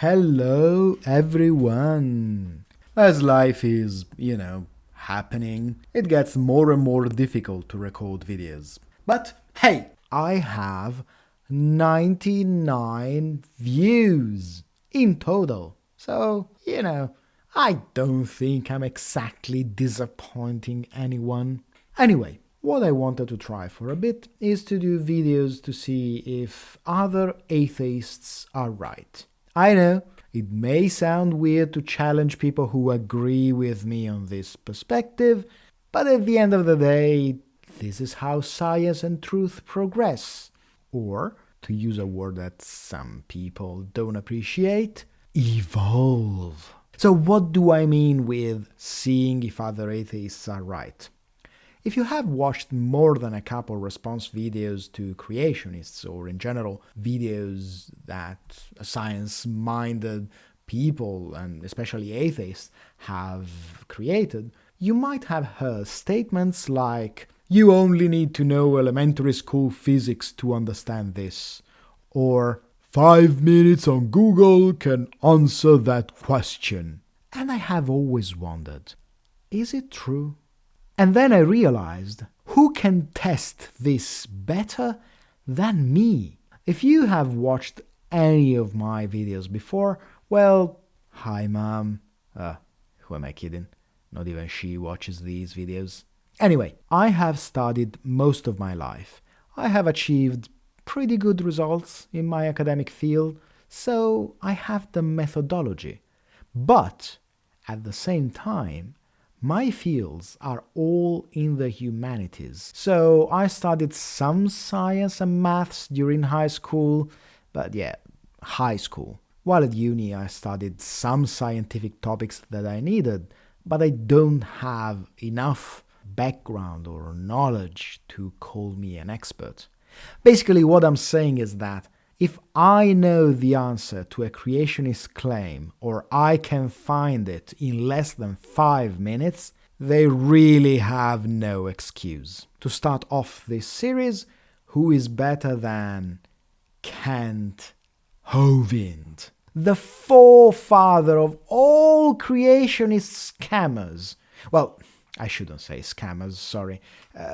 Hello, everyone. As life is, happening, it gets more and more difficult to record videos. But hey, I have 99 views in total. So, I don't think I'm exactly disappointing anyone. Anyway, what I wanted to try for a bit is to do videos to see if other atheists are right. I know, it may sound weird to challenge people who agree with me on this perspective, but at the end of the day, this is how science and truth progress. Or, to use a word that some people don't appreciate, evolve. So what do I mean with seeing if other atheists are right? If you have watched more than a couple response videos to creationists, or in general videos that science-minded people, and especially atheists, have created, you might have heard statements like, "You only need to know elementary school physics to understand this," or 5 minutes on Google can answer that question. And I have always wondered, is it true? And then I realized, who can test this better than me? If you have watched any of my videos before, well, hi mom. Who am I kidding? Not even she watches these videos. Anyway, I have studied most of my life. I have achieved pretty good results in my academic field, so I have the methodology. But at the same time, my fields are all in the humanities. So I studied some science and maths during high school, but high school. While at uni I studied some scientific topics that I needed, but I don't have enough background or knowledge to call me an expert. Basically, what I'm saying is that if I know the answer to a creationist claim, or I can find it in less than 5 minutes, they really have no excuse. To start off this series, who is better than Kent Hovind, the forefather of all creationist scammers? Well, I shouldn't say scammers, sorry.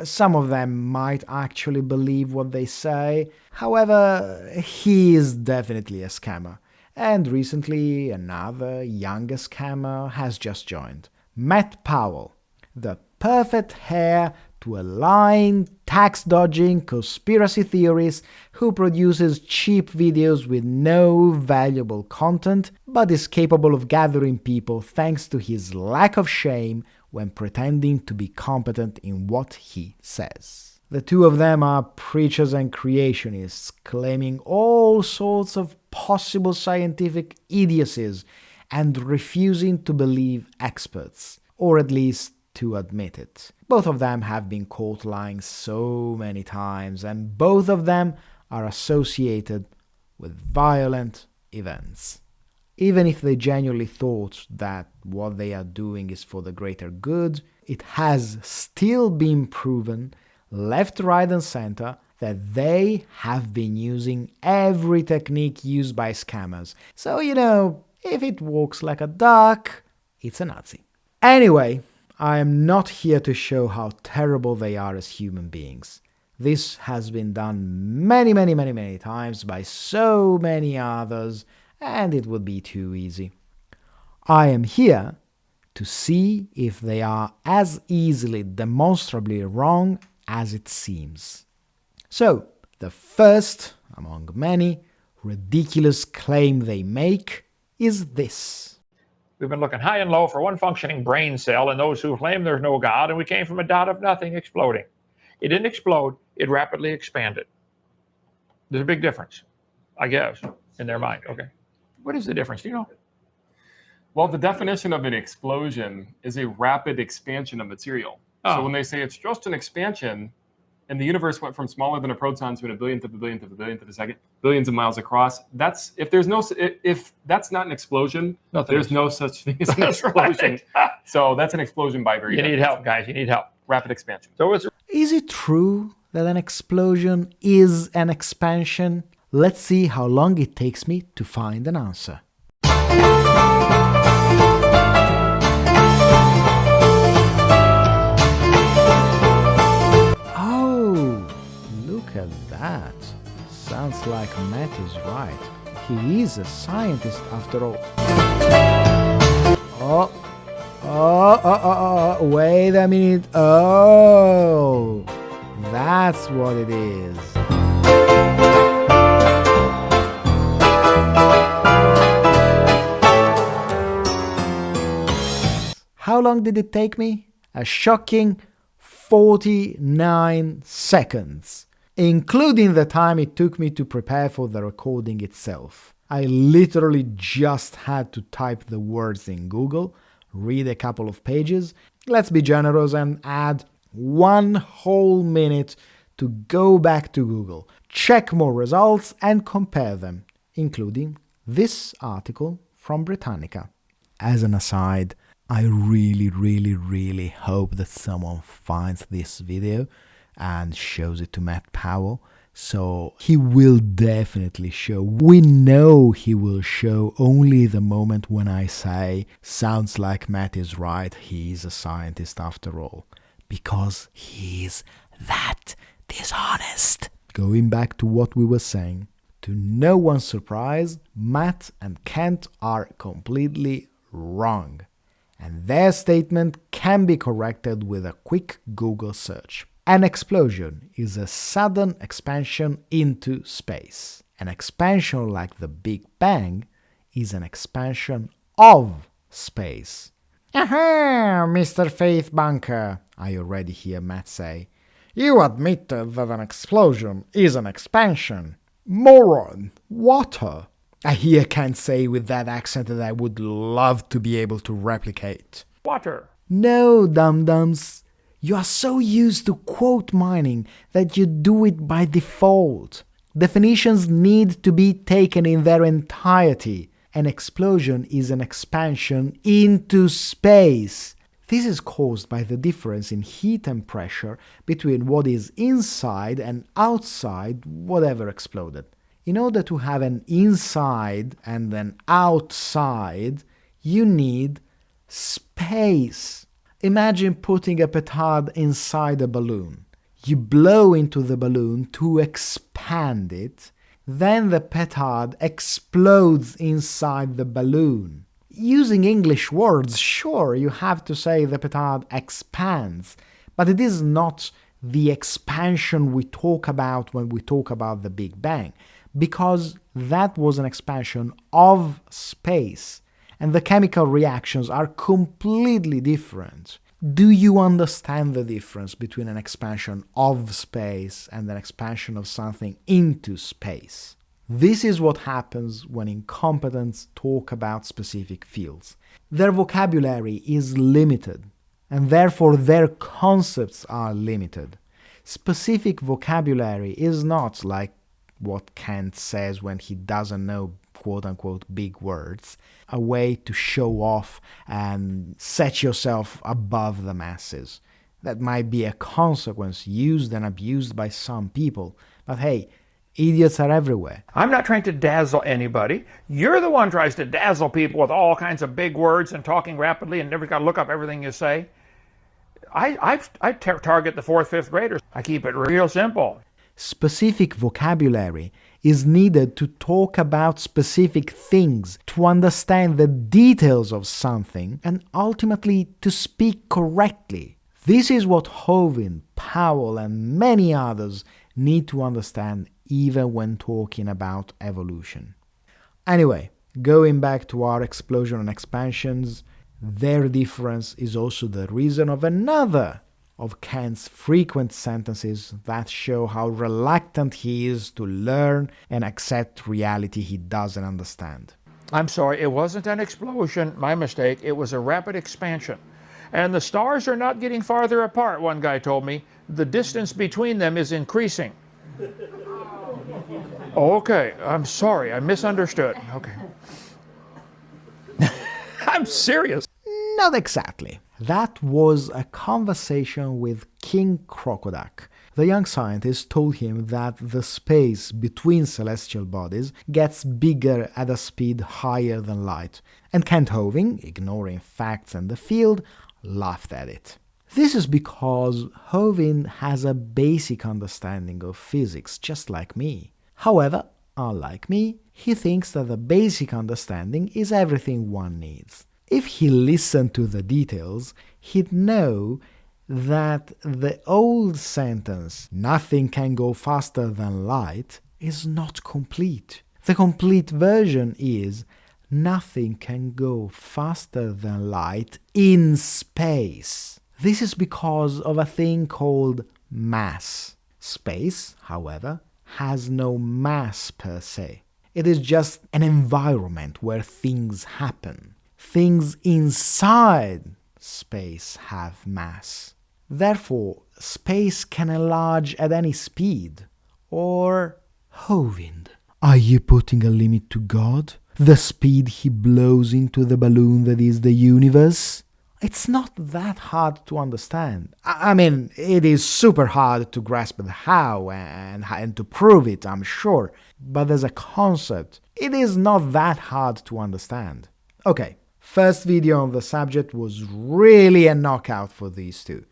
Some of them might actually believe what they say. However, he is definitely a scammer. And recently, another younger scammer has just joined. Matt Powell, the perfect heir to a lying, tax-dodging conspiracy theorist who produces cheap videos with no valuable content, but is capable of gathering people thanks to his lack of shame when pretending to be competent in what he says. The two of them are preachers and creationists, claiming all sorts of possible scientific idiocies and refusing to believe experts, or at least to admit it. Both of them have been caught lying so many times, and both of them are associated with violent events. Even if they genuinely thought that what they are doing is for the greater good, it has still been proven, left, right, and center, that they have been using every technique used by scammers. So, if it walks like a duck, it's a Nazi. Anyway, I am not here to show how terrible they are as human beings. This has been done many times by so many others, and it would be too easy. I am here to see if they are as easily demonstrably wrong as it seems. So, the first, among many, ridiculous claim they make is this. We've been looking high and low for one functioning brain cell in those who claim there's no God, and we came from a dot of nothing exploding. It didn't explode, it rapidly expanded. There's a big difference, I guess, in their mind. Okay. What is the difference? Do you know? Well, the definition of an explosion is a rapid expansion of material. So when they say it's just an expansion, and the universe went from smaller than a proton to a billionth of a billionth of a billionth of a second, billions of miles across, if that's not an explosion, there's no such thing as an explosion. Right. So that's an explosion by very definition. You need help, guys. You need help. Rapid expansion. So Is it true that an explosion is an expansion? Let's see how long it takes me to find an answer. Oh, look at that. Sounds like Matt is right. He is a scientist after all. Wait a minute. Oh, that's what it is. How long did it take me? A shocking 49 seconds, including the time it took me to prepare for the recording itself. I literally just had to type the words in Google, read a couple of pages, let's be generous and add 1 whole minute to go back to Google, check more results and compare them, including this article from Britannica. As an aside, I really hope that someone finds this video and shows it to Matt Powell, so he will definitely show. We know he will show only the moment when I say, sounds like Matt is right, he's a scientist after all, because he's that dishonest. Going back to what we were saying, to no one's surprise, Matt and Kent are completely wrong, and their statement can be corrected with a quick Google search. An explosion is a sudden expansion into space. An expansion like the Big Bang is an expansion of space. Aha, Mr. Faithbunker, I already hear Matt say. You admitted that an explosion is an expansion. Moron, water. I hear Kent say with that accent that I would love to be able to replicate. Water. No, dum-dums. You are so used to quote mining that you do it by default. Definitions need to be taken in their entirety. An explosion is an expansion into space. This is caused by the difference in heat and pressure between what is inside and outside whatever exploded. In order to have an inside and an outside, you need space. Imagine putting a petard inside a balloon. You blow into the balloon to expand it, then the petard explodes inside the balloon. Using English words, sure, you have to say the petard expands, but it is not the expansion we talk about when we talk about the Big Bang, because that was an expansion of space, and the chemical reactions are completely different. Do you understand the difference between an expansion of space and an expansion of something into space? This is what happens when incompetents talk about specific fields. Their vocabulary is limited, and therefore their concepts are limited. Specific vocabulary is not like what Kent says when he doesn't know quote-unquote big words, a way to show off and set yourself above the masses. That might be a consequence used and abused by some people, but hey, idiots are everywhere. I'm not trying to dazzle anybody. You're the one who tries to dazzle people with all kinds of big words and talking rapidly and never got to look up everything you say. I target the 4th, 5th graders. I keep it real simple. Specific vocabulary is needed to talk about specific things, to understand the details of something, and ultimately to speak correctly. This is what Hovind, Powell, and many others need to understand even when talking about evolution. Anyway, going back to our explosion and expansions, their difference is also the reason of another of Kant's frequent sentences that show how reluctant he is to learn and accept reality he doesn't understand. I'm sorry, it wasn't an explosion, my mistake, it was a rapid expansion. And the stars are not getting farther apart, one guy told me. The distance between them is increasing. Okay, I'm sorry, I misunderstood. Okay. I'm serious. Not exactly. That was a conversation with King Crocoduck, The young scientist told him that the space between celestial bodies gets bigger at a speed higher than light, and Kent Hovind, ignoring facts and the field, laughed at it. This is because Hovind has a basic understanding of physics, just like me. However, unlike me, he thinks that the basic understanding is everything one needs. If he listened to the details, he'd know that the old sentence, "nothing can go faster than light," is not complete. The complete version is, "nothing can go faster than light in space." This is because of a thing called mass. Space, however, has no mass per se. It is just an environment where things happen. Things inside space have mass. Therefore, space can enlarge at any speed. Or, Hovind, are you putting a limit to God? The speed he blows into the balloon that is the universe? It's not that hard to understand. I mean, it is super hard to grasp the how and to prove it, I'm sure. But as a concept, it is not that hard to understand. Okay, first video on the subject was really a knockout for these two.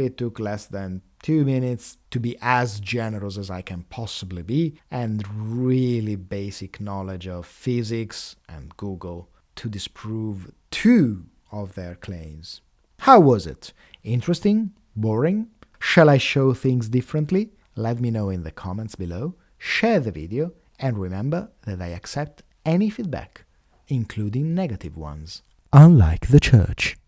It took less than 2 minutes to be as generous as I can possibly be, and really basic knowledge of physics and Google to disprove 2 of their claims. How was it? Interesting? Boring? Shall I show things differently? Let me know in the comments below, share the video, and remember that I accept any feedback, including negative ones. Unlike the church.